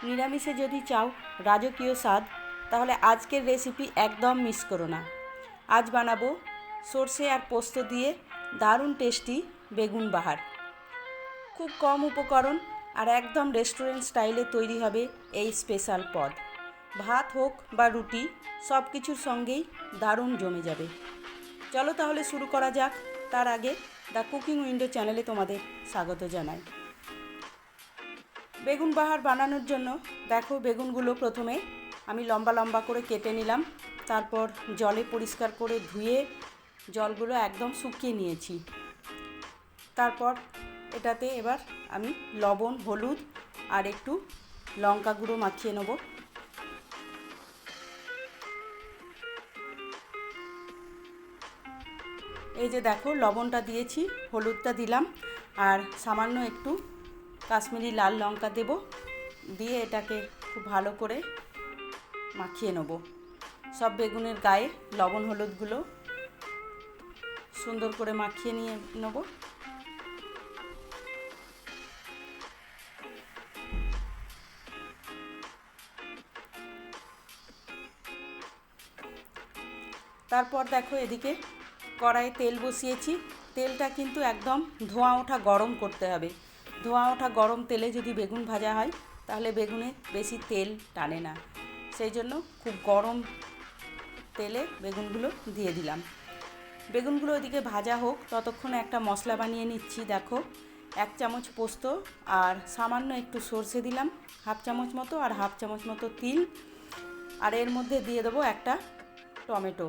নিরামিষে যদি চাও রাজকীয় স্বাদ, তাহলে আজকের রেসিপি একদম মিস করো না। আজ বানাবো সর্ষে আর পোস্ত দিয়ে দারুণ টেস্টি বেগুন বাহার। খুব কম উপকরণ আর একদম রেস্টুরেন্ট স্টাইলে তৈরি হবে এই স্পেশাল পদ। ভাত হোক বা রুটি, সব কিছুর সঙ্গেই দারুণ জমে যাবে। চলো তাহলে শুরু করা যাক। তার আগে দ্য কুকিং উইন্ডো চ্যানেলে তোমাদের স্বাগত জানাই। বেগুন বাহার বানানোর জন্য দেখো, বেগুনগুলো প্রথমে আমি লম্বা লম্বা করে কেটে নিলাম। তারপর জলে পরিষ্কার করে ধুয়ে জলগুলো একদম শুকিয়ে নিয়েছি। তারপর এটাতে এবার আমি লবণ, হলুদ আর একটু লঙ্কা গুঁড়ো মাখিয়ে নেব। এই যে দেখো, লবণটা দিয়েছি, হলুদটা দিলাম আর সামান্য একটু কাশ্মীরি লাল লঙ্কা দেব। দিয়ে এটাকে খুব ভালো করে মাখিয়ে নেব। সব বেগুনের গায়ে লবণ হলুদগুলো সুন্দর করে মাখিয়ে নিয়ে নেব। তারপর দেখো, এদিকে কড়াইয়ে তেল বসিয়েছি। তেলটা কিন্তু একদম ধোঁয়া ওঠা গরম করতে হবে। ধোঁয়া ওঠা গরম তেলে যদি বেগুন ভাজা হয়, তাহলে বেগুনে বেশি তেল টানে না। সেই জন্য খুব গরম তেলে বেগুনগুলো দিয়ে দিলাম। বেগুনগুলো ওইদিকে ভাজা হোক, ততক্ষণে একটা মশলা বানিয়ে নিচ্ছি। দেখো, 1 চামচ পোস্ত আর সামান্য একটু সর্ষে দিলাম, হাফ চামচ মতো, আর হাফ চামচ মতো তিল, আর এর মধ্যে দিয়ে দেবো একটা টমেটো।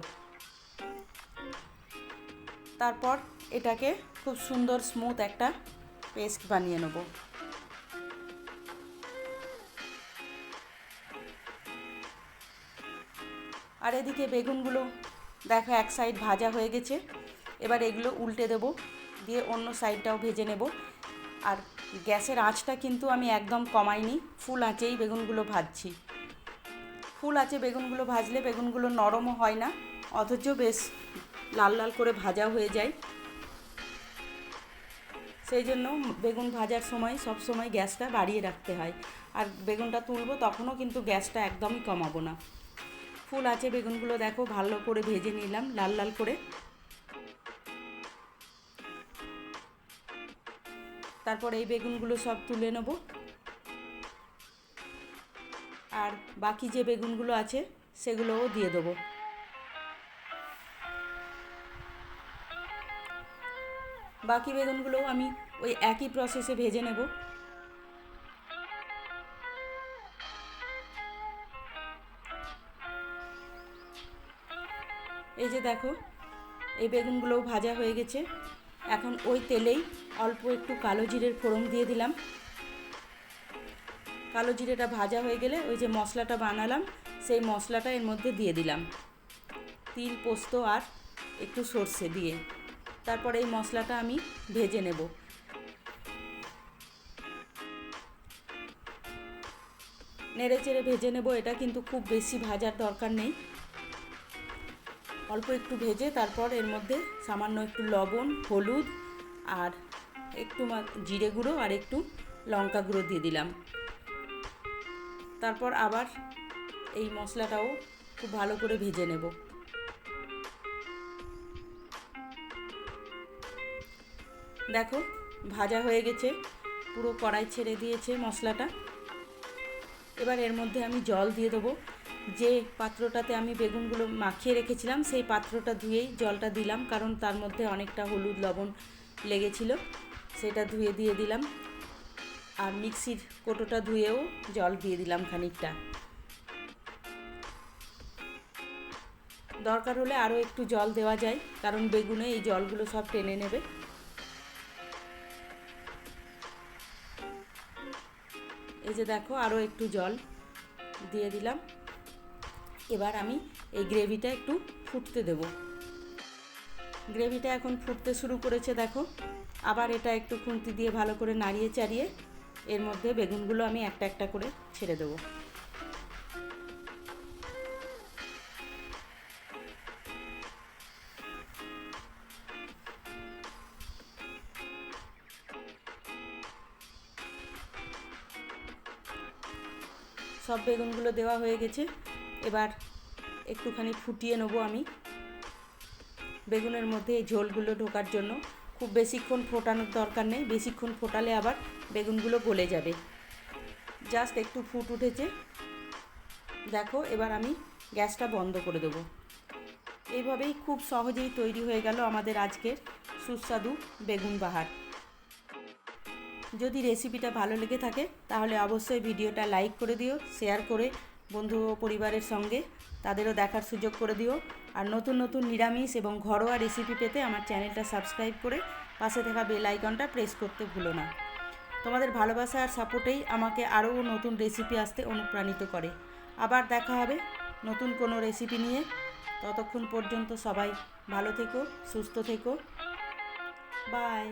তারপর এটাকে খুব সুন্দর স্মুথ একটা পেস্ট বানিয়ে নেব। আর এদিকে বেগুনগুলো দেখো এক সাইড ভাজা হয়ে গেছে। এবার এগুলো উল্টে দেব, দিয়ে অন্য সাইডটাও ভেজে নেব। আর গ্যাসের আঁচটা কিন্তু আমি একদম কমাইনি, ফুল আঁচেই বেগুনগুলো ভাজছি। ফুল আঁচে বেগুনগুলো ভাজলে বেগুনগুলো নরমও হয় না, অথচ বেশ লাল লাল করে ভাজা হয়ে যায়। সেই জন্য বেগুন ভাজার সময় সব সময় গ্যাসটা বাড়িয়ে রাখতে হয়। আর বেগুনটা তুলবো তখনও কিন্তু গ্যাসটা একদমই কমাবো না। ফুল আছে বেগুনগুলো দেখো ভালো করে ভেজে নিলাম লাল লাল করে। তারপর এই বেগুনগুলো সব তুলে নেব। আর বাকি যে বেগুনগুলো আছে সেগুলোও দিয়ে দেবো। বাকি বেগুনগুলোও আমি ওই একই প্রসেসে ভেজে নেব। এই যে দেখো, এই বেগুনগুলোও ভাজা হয়ে গেছে। এখন ওই তেলেই অল্প একটু কালো জিরের ফোড়ন দিয়ে দিলাম। কালো জিরেটা ভাজা হয়ে গেলে ওই যে মশলাটা বানালাম, সেই মশলাটা এর মধ্যে দিয়ে দিলাম, তিল, পোস্ত আর একটু সর্ষে দিয়ে। তারপর এই মশলাটা আমি ভেজে নেব। নেড়ে চেড়ে ভেজে নেব। এটা কিন্তু খুব বেশি ভাজার দরকার নেই, অল্প একটু ভেজে তারপর এর মধ্যে সামান্য একটু লবণ, হলুদ আর একটু জিরে গুঁড়ো আর একটু লঙ্কা গুঁড়ো দিয়ে দিলাম। তারপর আবার এই মশলাটাও খুব ভালো করে ভেজে নেব। দেখো, ভাজা হয়ে গেছে, পুরো কড়াই ছেড়ে দিয়েছে মশলাটা। এবার এর মধ্যে আমি জল দিয়ে দেবো। যে পাত্রটাতে আমি বেগুনগুলো মাখিয়ে রেখেছিলাম সেই পাত্রটা ধুয়েই জলটা দিলাম, কারণ তার মধ্যে অনেকটা হলুদ লবণ লেগেছিল, সেটা ধুয়ে দিয়ে দিলাম। আর মিক্সির কোটোটা ধুয়েও জল দিয়ে দিলাম খানিকটা। দরকার হলে আরও একটু জল দেওয়া যায়, কারণ বেগুনে এই জলগুলো সব টেনে নেবে। এই যে দেখো, আরও একটু জল দিয়ে দিলাম। এবার আমি এই গ্রেভিটা একটু ফুটতে দেব। গ্রেভিটা এখন ফুটতে শুরু করেছে দেখো। আবার এটা একটু খুন্তি দিয়ে ভালো করে নাড়িয়ে চাড়িয়ে এর মধ্যে বেগুনগুলো আমি একটা একটা করে ছেড়ে দেবো। সব বেগুনগুলো দেওয়া হয়ে গেছে। এবার একটুখানি ফুটিয়ে নেবো আমি বেগুনের মধ্যে এই ঝোলগুলো ঢোকার জন্য। খুব বেশিক্ষণ ফোটানোর দরকার নেই, বেশিক্ষণ ফোটালে আবার বেগুনগুলো গলে যাবে। জাস্ট একটু ফুট উঠেছে দেখো। এবার আমি গ্যাসটা বন্ধ করে দেবো। এইভাবেই খুব সহজেই তৈরি হয়ে গেল আমাদের আজকের সুস্বাদু বেগুন বাহার। যদি রেসিপিটা ভালো লেগে থাকে তাহলে অবশ্যই ভিডিওটা লাইক করে দিও, শেয়ার করে বন্ধু ও পরিবারের সঙ্গে তাদেরও দেখার সুযোগ করে দিও। আর নতুন নতুন নিরামিষ এবং ঘরোয়া রেসিপি পেতে আমার চ্যানেলটা সাবস্ক্রাইব করে পাশে থাকা বেল আইকনটা প্রেস করতে ভুলো না। তোমাদের ভালোবাসা আর সাপোর্টেই আমাকে আরও নতুন রেসিপি আসতে অনুপ্রাণিত করে। আবার দেখা হবে নতুন কোনো রেসিপি নিয়ে। ততক্ষণ পর্যন্ত সবাই ভালো থেকো, সুস্থ থেকো। বাই।